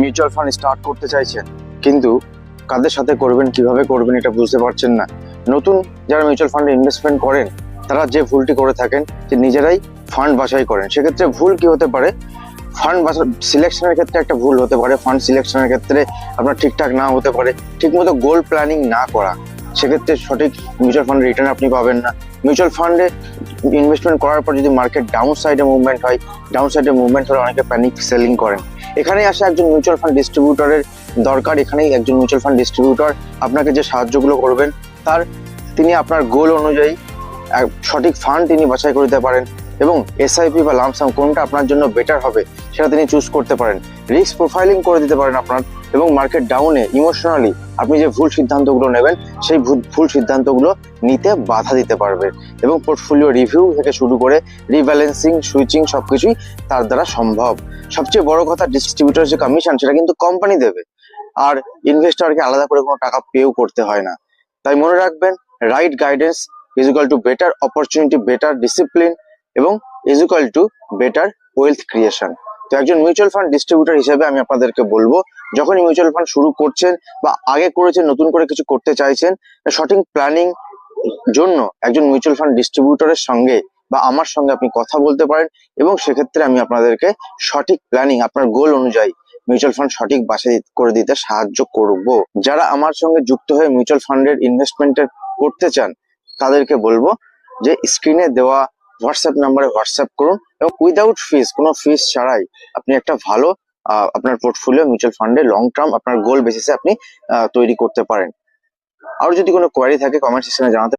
Mutual fund start করতে চাইছেন, কিন্তু কাদের সাথে করবেন, কিভাবে করবেন এটা বুঝতে পারছেন না। নতুন যারা মিউচুয়াল ফান্ডে ইনভেস্টমেন্ট করেন তারা যে ভুলটি করে থাকেন যে নিজেরাই ফান্ড বাছাই করেন। সেক্ষেত্রে ভুল কি হতে পারে? ফান্ড সিলেকশনের ক্ষেত্রে একটা ভুল হতে পারে। ফান্ড সিলেকশনের ক্ষেত্রে আপনার ঠিকঠাক না হতে পারে, ঠিকমতো গোল প্ল্যানিং না করা, সেক্ষেত্রে সঠিক মিউচুয়াল ফান্ডে রিটার্ন আপনি পাবেন না। মিউচুয়াল ফান্ডে ইনভেস্টমেন্ট করার পর যদি মার্কেট ডাউন সাইডে মুভমেন্ট হয়, ডাউন সাইডে মুভমেন্ট হলে অনেকে প্যানিক সেলিং করেন। এখানেই আসে একজন মিউচুয়াল ফান্ড ডিস্ট্রিবিউটরের দরকার। এখানেই একজন মিউচুয়াল ফান্ড ডিস্ট্রিবিউটর আপনাকে যে সাহায্যগুলো করবেন তিনি আপনার গোল অনুযায়ী সঠিক ফান্ড তিনি বাছাই করে দিতে পারেন এবং এসআইপি বা লামসাম কোনটা আপনার জন্য বেটার হবে সেটা তিনি চুজ করতে পারেন। রিস্ক প্রোফাইলিং করে দিতে পারেন আপনার, এবং মার্কেট ডাউনে ইমোশনালি আপনি যে ভুল সিদ্ধান্তগুলো নেবেন সেই ভুল সিদ্ধান্তগুলো নিতে বাধা দিতে পারবে। এবং পোর্টফোলিও রিভিউ থেকে শুরু করে রিব্যালেন্সিং, সুইচিং সবকিছুই তার দ্বারা সম্ভব। সবচেয়ে বড় কথা, ডিস্ট্রিবিউটর যে কমিশন সেটা কিন্তু কোম্পানি দেবে, আর ইনভেস্টরকে আলাদা করে কোনো টাকা পেও করতে হয় না। তাই মনে রাখবেন, right guidance is equal to better opportunity, better discipline এবং is equal to better wealth creation. তো একজন মিউচুয়াল ফান্ড ডিস্ট্রিবিউটর হিসেবে আমি আপনাদেরকে বলবো, যখনই মিউচুয়াল ফান্ড শুরু করছেন বা আগে করেছেন, নতুন করে কিছু করতে চাইছেন, সঠিক প্ল্যানিং জন্য একজন মিউচুয়াল ফান্ড ডিস্ট্রিবিউটরের সঙ্গে বা আমার সঙ্গে আপনি কথা বলতে পারেন, এবং সেক্ষেত্রে আমি আপনাদেরকে সঠিক প্ল্যানিং আপনার গোল অনুযায়ী মিউচুয়াল ফান্ড সঠিক বাছাই করে দিতে সাহায্য করব। যারা আমার সঙ্গে যুক্ত হয়ে মিউচুয়াল ফান্ডের ইনভেস্টমেন্টের করতে চান তাদেরকে বলবো যে স্ক্রিনে দেওয়া হোয়াটসঅ্যাপ নাম্বারে হোয়াটসঅ্যাপ করুন, এবং উইদাউট ফিস, কোনো ফিস ছাড়াই আপনি একটা ভালো আপনার পোর্টফোলিও মিউচুয়াল ফান্ডে লং টার্ম আপনার গোল বেসিসে আপনি তৈরি করতে পারেন। আর যদি কোনো কোয়ারি থাকে কমেন্ট সেকশনে জানাতে